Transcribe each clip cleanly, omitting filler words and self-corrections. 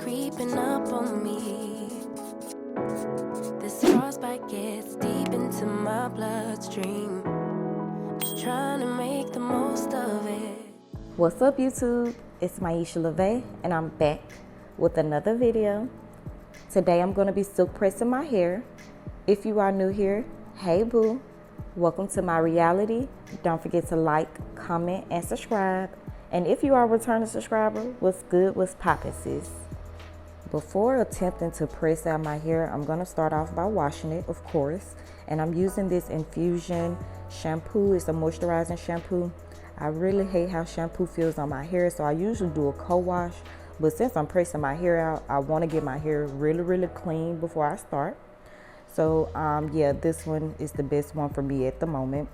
creeping up on me. This frostbite gets deep into my bloodstream. Just trying to make the most of it. What's up, YouTube? It's Miesha LeVay, and I'm back with another video. Today I'm going to be silk pressing my hair. If you are new here, hey boo, welcome to my reality. Don't forget to like, comment, and subscribe. And if you are a returning subscriber, what's good, what's poppin', sis? Before attempting to press out my hair, I'm going to start off by washing it, of course. And I'm using this infusion shampoo. It's a moisturizing shampoo. I really hate how shampoo feels on my hair, so I usually do a co-wash. But since I'm pressing my hair out, I want to get my hair really clean before I start. So yeah, this one is the best one for me at the moment.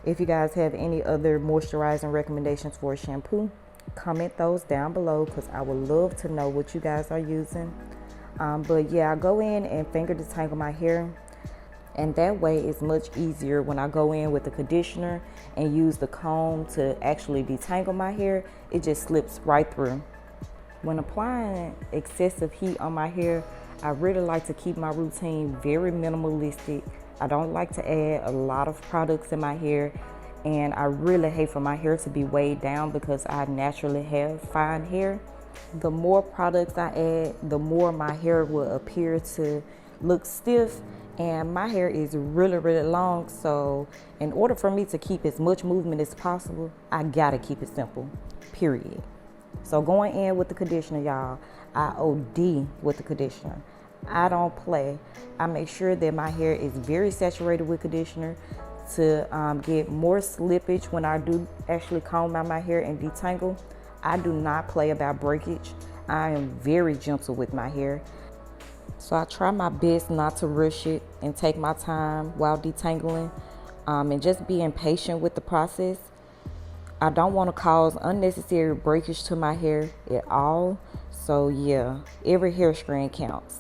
If you guys have any other moisturizing recommendations for a shampoo, comment those down below because I would love to know what you guys are using. But yeah, I go in and finger detangle my hair, and that way it's much easier when I go in with the conditioner and use the comb to actually detangle my hair. It just slips right through. When applying excessive heat on my hair, I really like to keep my routine very minimalistic. I don't like to add a lot of products in my hair, and I really hate for my hair to be weighed down because I naturally have fine hair. The more products I add, the more my hair will appear to look stiff, and my hair is really long, so in order for me to keep as much movement as possible, I gotta keep it simple, period. So going in with the conditioner, y'all, I OD with the conditioner. I don't play. I make sure that my hair is very saturated with conditioner to get more slippage when I do actually comb out my hair and detangle. I do not play about breakage. I am very gentle with my hair. So I try my best not to rush it and take my time while detangling, and just being patient with the process. I don't want to cause unnecessary breakage to my hair at all. So yeah, every hair strand counts.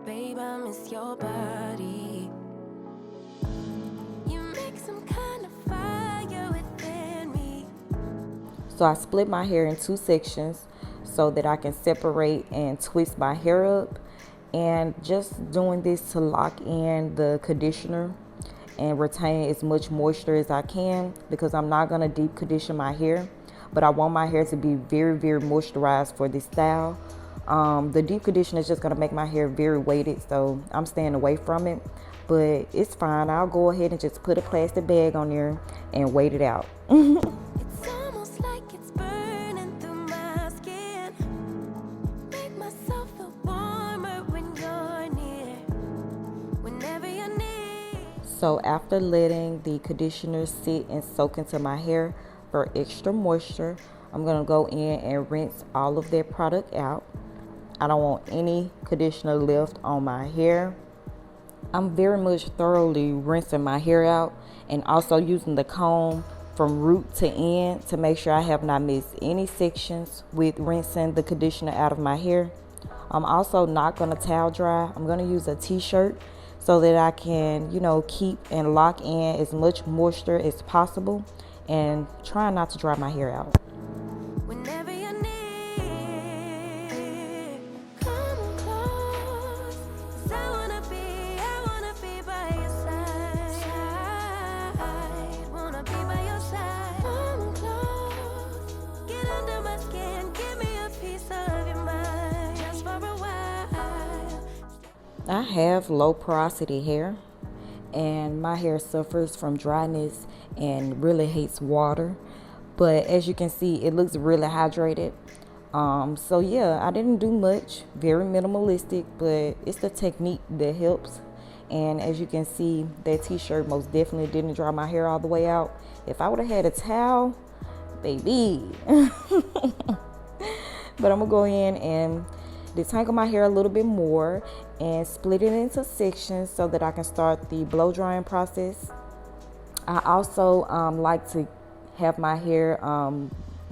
Babe, I miss your body. You make some kind of fire within me. So I split my hair in two sections so that I can separate and twist my hair up. And just doing this to lock in the conditioner and retain as much moisture as I can, because I'm not going to deep condition my hair, but I want my hair to be very moisturized for this style. The deep conditioner is just going to make my hair very weighted, so I'm staying away from it, but it's fine. I'll go ahead and just put a plastic bag on there and wait it out. It's almost like it's burning through my skin. Make myself feel warmer when you're near, whenever you're near. So after letting the conditioner sit and soak into my hair for extra moisture, I'm going to go in and rinse all of that product out. I don't want any conditioner left on my hair. I'm very much thoroughly rinsing my hair out and also using the comb from root to end to make sure I have not missed any sections with rinsing the conditioner out of my hair. I'm also not going to towel dry. I'm going to use a t-shirt so that I can, keep and lock in as much moisture as possible and try not to dry my hair out. Whenever you're near, come close. 'Cause I wanna be by your side. Wanna be by your side. Come close, get under my skin, give me a piece of your mind, just for a while. I have low porosity hair, and my hair suffers from dryness and really hates water, but as you can see, it looks really hydrated. So yeah, I didn't do much, very minimalistic, but it's the technique that helps. And as you can see, that t-shirt most definitely didn't dry my hair all the way out. If I would have had a towel, baby. But I'm gonna go in and detangle my hair a little bit more and split it into sections so that I can start the blow drying process. I also like to have my hair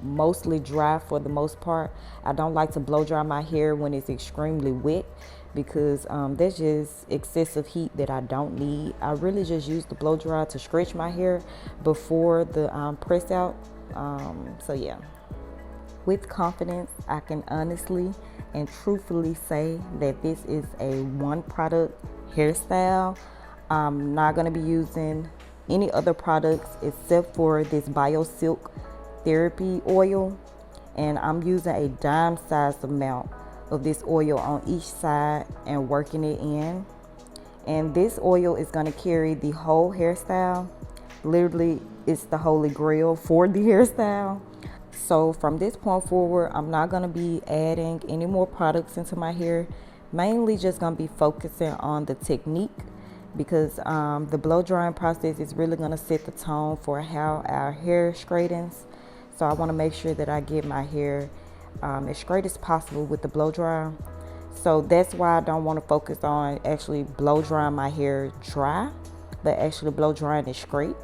mostly dry for the most part. I don't like to blow dry my hair when it's extremely wet because that's just excessive heat that I don't need. I really just use the blow dry to stretch my hair before the press out. So yeah. With confidence, I can honestly and truthfully say that this is a one product hairstyle. I'm not going to be using any other products except for this Bio-Silk Therapy oil, and I'm using a dime size amount of this oil on each side and working it in. And this oil is going to carry the whole hairstyle. Literally, it's the holy grail for the hairstyle. So from this point forward, I'm not going to be adding any more products into my hair. Mainly just going to be focusing on the technique, because the blow drying process is really going to set the tone for how our hair straightens. So I want to make sure that I get my hair as straight as possible with the blow dryer. So that's why I don't want to focus on actually blow drying my hair dry, but actually blow drying it straight.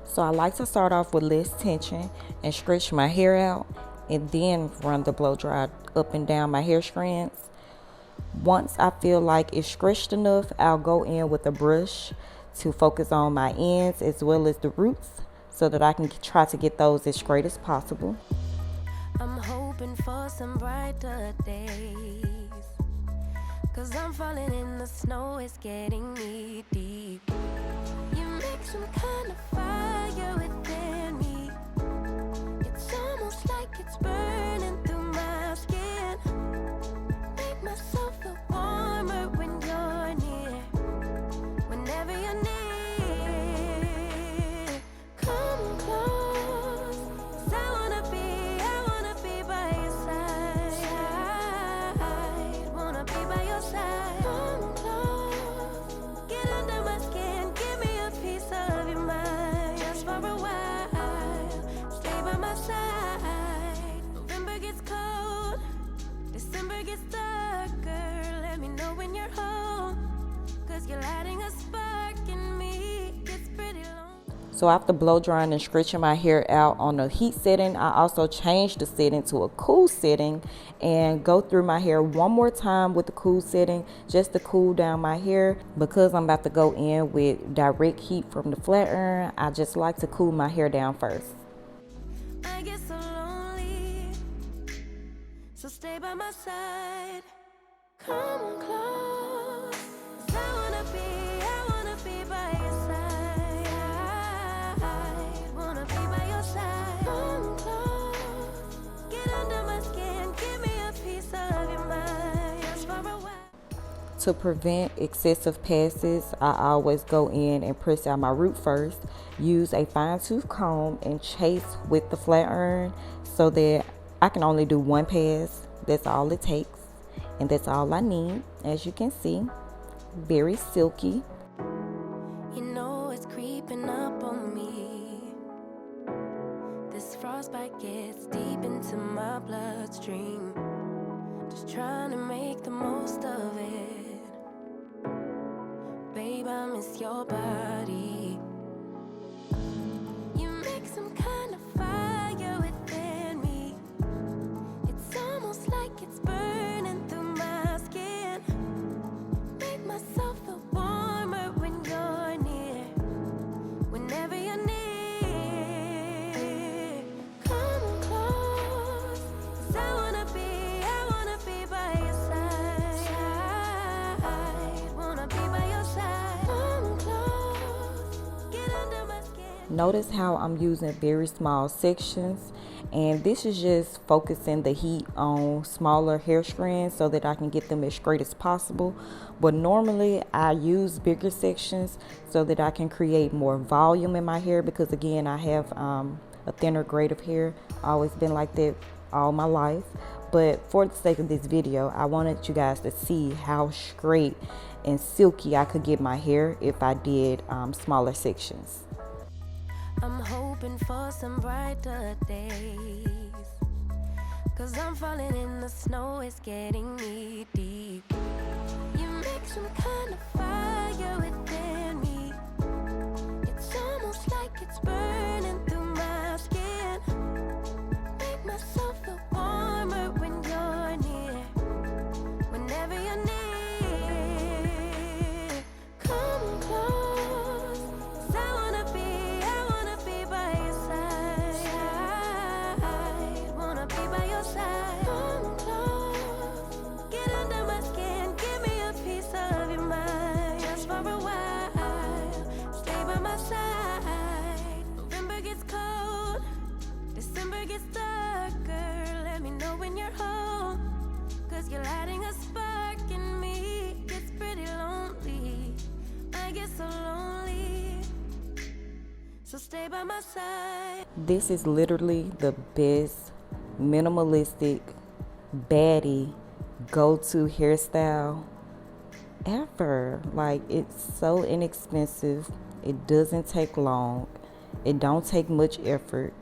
So I like to start off with less tension and stretch my hair out, and then run the blow dry up and down my hair strands. Once I feel like it's stretched enough, I'll go in with a brush to focus on my ends as well as the roots, so that I can try to get those as straight as possible. I'm hoping for some brighter days, 'cause I'm falling in the snow, it's getting knee deep. You make some kind of fire within me. It's almost like it's burning through my skin. Make myself feel warmer when you're near. Whenever you're near, come close, 'cause I wanna be by your side. Wanna be by your side. Come close, get under my skin, give me a piece of your mind. Just for a while, stay by my side. November gets cold, December gets darker. Let me know when you're home, 'cause you're lighting a spark in me. It's pretty long. So after blow drying and stretching my hair out on a heat setting, I also changed the setting to a cool setting and go through my hair one more time with the cool setting just to cool down my hair. Because I'm about to go in with direct heat from the flat iron, I just like to cool my hair down first. I get so lonely, so stay by my side. Come close, 'cause I wanna be by your side. Wanna be by your side. Come close, get under my skin, give me a piece of your mind. Just for a while. To prevent excessive passes, I always go in and press out my root first. Use a fine tooth comb and chase with the flat iron so that I can only do one pass. That's all it takes, and that's all I need. As you can see, very silky. You know it's creeping up on me. This frostbite gets deep into my bloodstream. Just trying to make the most of it. Babe, I miss your body. You make some kind of fire within me. It's almost like it's burning through my skin. Make myself feel warmer when you're near. Whenever you're near, come close, 'cause I wanna be by your side. Wanna be by your side. Come close, get under my skin. Notice how I'm using very small sections, and this is just focusing the heat on smaller hair strands so that I can get them as straight as possible. But normally I use bigger sections so that I can create more volume in my hair, because again, I have a thinner grade of hair. Always been like that all my life. But for the sake of this video, I wanted you guys to see how straight and silky I could get my hair if I did smaller sections. I'm hoping for some brighter days, 'cause I'm falling in the snow, it's getting knee deep. You make some kind of fire within me. It's almost like it's burning through my skin. Make myself feel warmer when you're near. Whenever you're near, come close, 'cause I wanna be by your side. Wanna be by your side. get so lonely. So stay by my side. This is literally the best minimalistic baddie go-to hairstyle ever. Like, it's so inexpensive. It doesn't take long. It don't take much effort.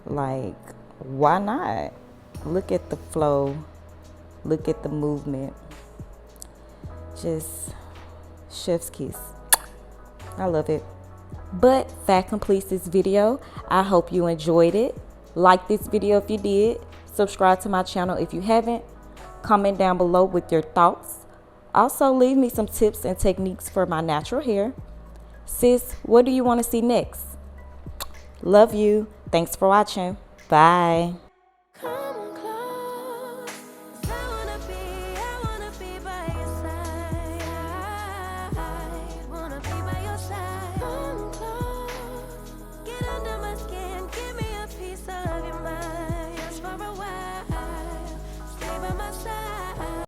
Like, why not? Look at the flow. Look at the movement. Just chef's kiss. I love it. But that completes this video. I hope you enjoyed it. Like this video if you did. Subscribe to my channel if you haven't. Comment down below with your thoughts. Also, leave me some tips and techniques for my natural hair. Sis, what do you want to see next? Love you. Thanks for watching. Bye.